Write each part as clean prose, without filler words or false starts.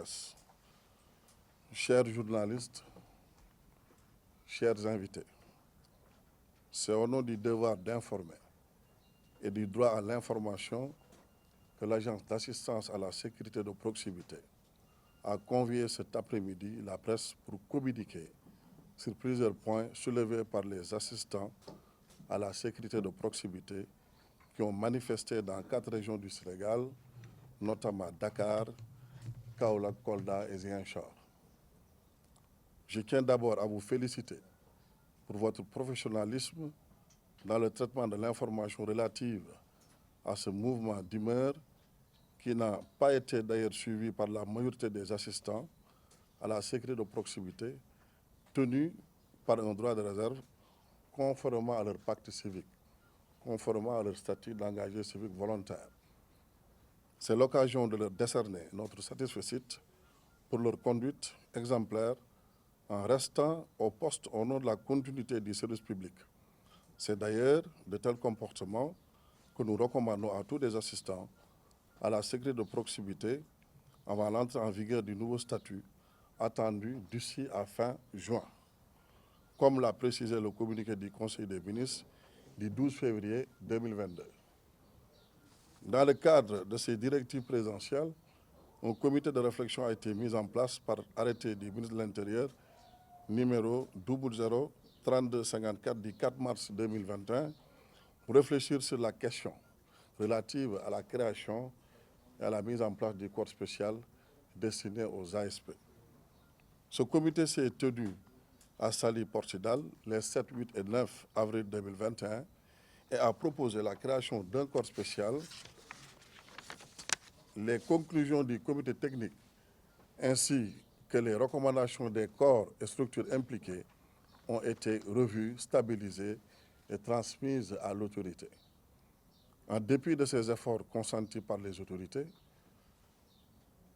presse, chers journalistes, chers invités, c'est au nom du devoir d'informer et du droit à l'information que l'Agence d'assistance à la sécurité de proximité a convié cet après-midi la presse pour communiquer sur plusieurs points soulevés par les assistants à la sécurité de proximité qui ont manifesté dans 4 régions du Sénégal, notamment Dakar, Kaolack, Kolda et Ziguinchor. Je tiens d'abord à vous féliciter pour votre professionnalisme dans le traitement de l'information relative à ce mouvement d'humeur qui n'a pas été d'ailleurs suivi par la majorité des assistants à la sécurité de proximité tenus par un droit de réserve conformément à leur pacte civique, conformément à leur statut d'engagé civique volontaire. C'est l'occasion de leur décerner notre satisfecit pour leur conduite exemplaire en restant au poste au nom de la continuité du service public. C'est d'ailleurs de tels comportements que nous recommandons à tous les assistants à la sécurité de proximité avant l'entrée en vigueur du nouveau statut attendu d'ici à fin juin, comme l'a précisé le communiqué du Conseil des ministres du 12 février 2022. Dans le cadre de ces directives présidentielles, un comité de réflexion a été mis en place par arrêté du ministre de l'Intérieur numéro 003254 du 4 mars 2021 pour réfléchir sur la question relative à la création et à la mise en place du corps spécial destiné aux ASP. Ce comité s'est tenu à Saly Portudal les 7, 8 et 9 avril 2021 et a proposé la création d'un corps spécial. Les conclusions du comité technique ainsi que les recommandations des corps et structures impliquées ont été revues, stabilisées et transmises à l'autorité. En dépit de ces efforts consentis par les autorités,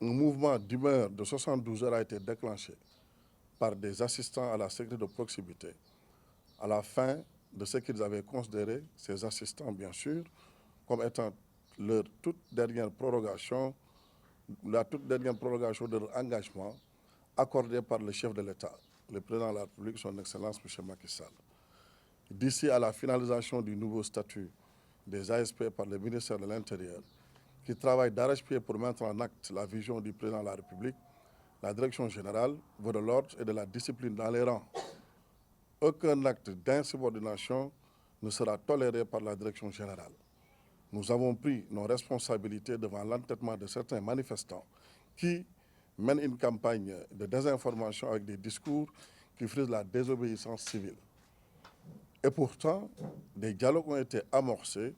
un mouvement d'humeur de 72 heures a été déclenché par des assistants à la sécurité de proximité à la fin de ce qu'ils avaient considéré, ces assistants bien sûr, comme étant leur toute dernière prorogation, la toute dernière prolongation de leur engagement accordé par le chef de l'État, le président de la République, son Excellence M. Macky Sall. D'ici à la finalisation du nouveau statut des ASP par le ministère de l'Intérieur, qui travaille d'arrache-pied pour mettre en acte la vision du président de la République, la direction générale veut de l'ordre et de la discipline dans les rangs. Aucun acte d'insubordination ne sera toléré par la direction générale. Nous avons pris nos responsabilités devant l'entêtement de certains manifestants qui mènent une campagne de désinformation avec des discours qui frisent la désobéissance civile. Et pourtant, des dialogues ont été amorcés,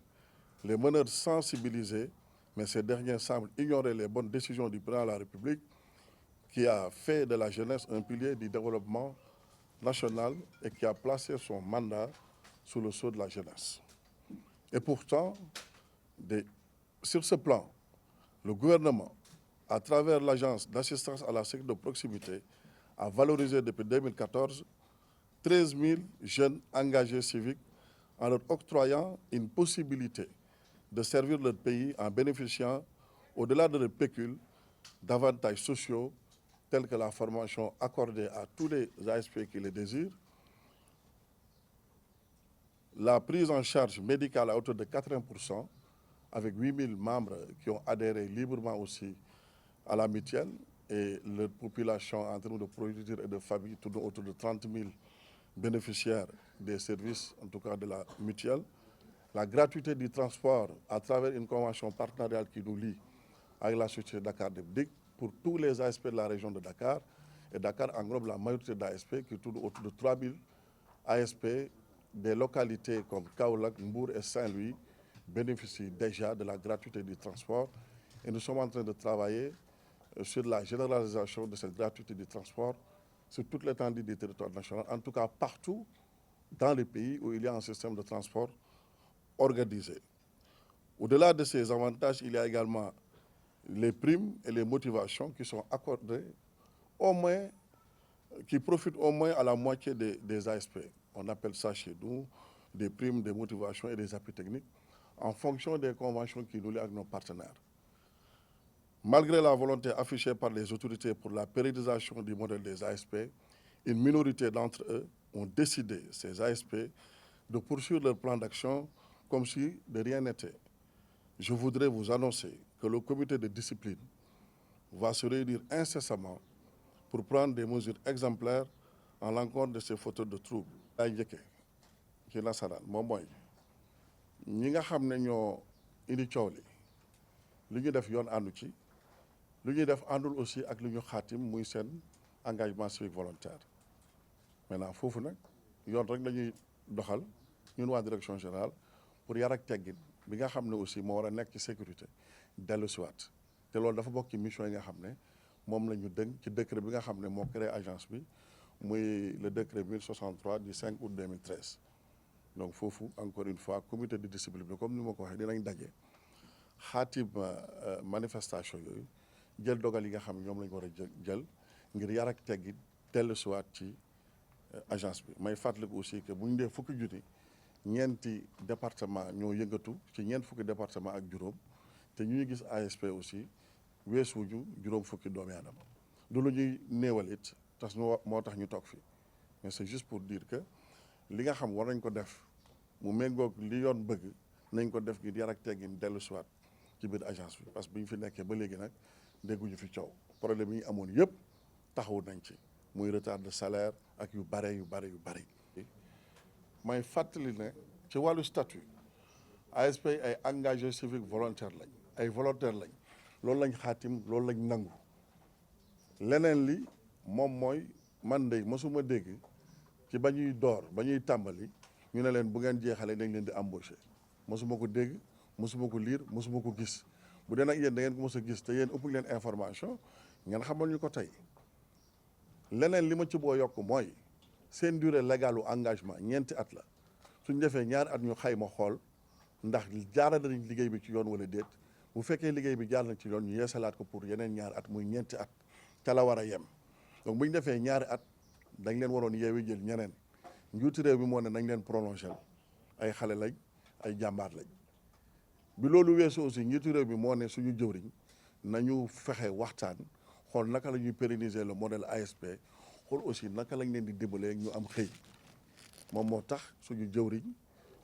les meneurs sensibilisés, mais ces derniers semblent ignorer les bonnes décisions du président de la République qui a fait de la jeunesse un pilier du développement national et qui a placé son mandat sous le sceau de la jeunesse. Et pourtant, sur ce plan, le gouvernement, à travers l'Agence d'assistance à la sécurité de proximité, a valorisé depuis 2014 13 000 jeunes engagés civiques en leur octroyant une possibilité de servir leur pays en bénéficiant, au-delà de leur pécule, d'avantages sociaux tels que la formation accordée à tous les ASP qui le désirent, la prise en charge médicale à hauteur de 80%, avec 8 000 membres qui ont adhéré librement aussi à la mutuelle, et leur population en termes de producteurs et de familles tourne autour de 30 000 bénéficiaires des services, en tout cas de la mutuelle. La gratuité du transport à travers une convention partenariale qui nous lie avec la société Dakar Dem Dikk pour tous les ASP de la région de Dakar. Et Dakar englobe la majorité d'ASP qui tourne autour de 3 000 ASP. Des localités comme Kaolack, Mbour et Saint-Louis bénéficient déjà de la gratuité du transport. Et nous sommes en train de travailler sur la généralisation de cette gratuité du transport sur toute l'étendue du territoire national, en tout cas partout dans les pays où il y a un système de transport organisé. Au-delà de ces avantages, il y a également les primes et les motivations qui sont accordées au moins, qui profitent au moins à la moitié des ASP. On appelle ça chez nous des primes, des motivations et des appuis techniques en fonction des conventions qui nous lient avec nos partenaires. Malgré la volonté affichée par les autorités pour la pérennisation du modèle des ASP, une minorité d'entre eux ont décidé, ces ASP, de poursuivre leur plan d'action comme si de rien n'était. Je voudrais vous annoncer que le comité de discipline va se réunir incessamment pour prendre des mesures exemplaires en l'encontre de ces fauteurs de troubles. Ay njëkkee ci nasaraan moom mooy ñi nga xam ne ñoo indi coow li ñu def yoon àndu ci lu ñuy def àndul aussi ak lu ñu xaatim muy seen engagement civique volontaire. Maintenant foofu nag yoon rek la ñuy doxal ñun waa direction générale pour yar ak teggin bi nga xam ne aussi moo war a nekk ci sécurité dellu siwaat te loolu dafa bokk ci mission yi nga xam ne moom la ñu dënk ci décret bi nga xam ne moo créé agence bi muy le décret 1063 du 5 août 2013. Donc foofu encore une fois comité de discipline bi comme ni ma ko waxee dinañ daje xaatim manifestation yooyu jël dogal yi nga xam ne ñoom la ñu war a jël ngir yar ak teggin dellu siwaat ci agence bi. May fàttaliku aussi que bu ñu dee fukki junni ñeenti département ñoo yëngatu ci ñeent fukki département ak juróom te ñuy gis ASP aussi weesuñu juróom fukki doomi aadama du lu ñuy néewal it tas moo tax ñu toog fi mais c'est juste pour dire que li nga xam war nañ ko def mu méngoog li yoon bëgg nañ ko def ngir yar ak teggin dellu siwaat ci biir agence bi. Parce que bi ñu fi nekkee ba léegi nag dégguñu fi coow problème yi amoon yëpp taxawu nañ ci muy retard de salaire ak yu bare. May fàttali ne ci wàllu statut ASP ay engagé civique volontaire lañ ay volontaire lañ loolu lañ xaatim loolu lañ nangu. Leneen li moom mooy man de mosuma dégg ci ba ñuy door ba ñuy tàmbali ñu ne leen bu ngeen jeexalee dañ leen di embaucher mosuma ko dégg mosuma ko lire mosuma ko gis. Bu dee nag yéen da ngeen ko mos a gis te yéen ëpp leen information ngeen xamal ñu ko tey. Leneen li ma ci boo yokk mooy seen durée légalu engagement ñeenti at la suñ defee ñaari at ñu xayma xool ndax jaarale nañ liggéey bi ci yoon wala déet bu fekkee liggéey bi jaar na ci yoon ñu yeesalaat ko pour yeneen ñaari at muy ñeenti at ca la war a yem. Donc bu ñu defee ñaari at dañ leen waroon yeewi jël ñeneen njuuti réew bi moo ne nañ leen prolongé ay xale lañ ay jàmbaar lañ. Bi loolu weesu aussi njiitu réew bi moo ne suñu jëwriñ nañu fexe waxtaan xool naka la ñuy pérenniser le modèle ASP xool aussi naka lañ leen di dimbalee ñu am xëy moom moo tax suñu jëwriñ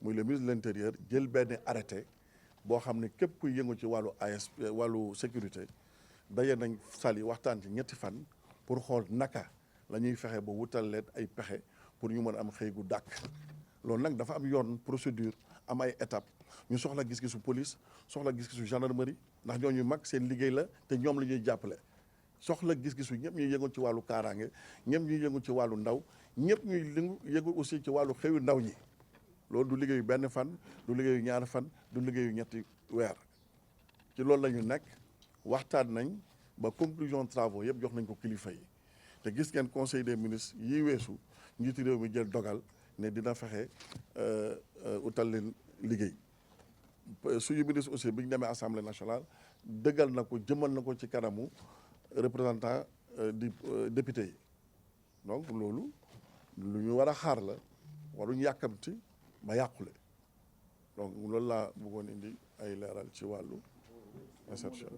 muy le ministre de l'intérieur jël benn arrêté boo xam ne képp kuy yëngu ci wàllu ASP wàllu sécurité daje nañ sali waxtaan ci ñetti fan pour xool naka la ñuy fexe ba wutal leen ay pexe pour ñu mën a am xëy gu dàkk. Loolu nag dafa am yoon procédure am ay étape ñu soxla gis-gisu police soxla gis-gisu gendarmerie ndax ñooñu mag seen liggéey la te ñoom la ñuy jàppale. Soxla gis-gisu ñëpp ñuy yëngu ci wàllu kaaraange ñëpp ñuy yëngu ci wàllu ndaw ñëpp ñuy yëngu aussi ci wàllu xëyu ndaw ñi. Loolu du liggéeyu benn fan du liggéeyu ñaari fan du liggéeyu ñetti weer ci loolu la ñu nekk waxtaan nañ ba conclusion travaux yëpp jox nañ ko kilifa yi te gis ngeen conseil des ministres yi weesu njiitu réew mi jël dogal ne dina fexe utal leen liggéey. Suñu ministre aussi bi ñu demee assemblée nationale dëggal na ko jëmal na ko ci kanamu représentant di député yi. Donc loolu lu ñu war a xaar la waruñu yàkkamti ba yàqule. Donc loolu laa bëggoon indi ay leeral ci wàllu insertion.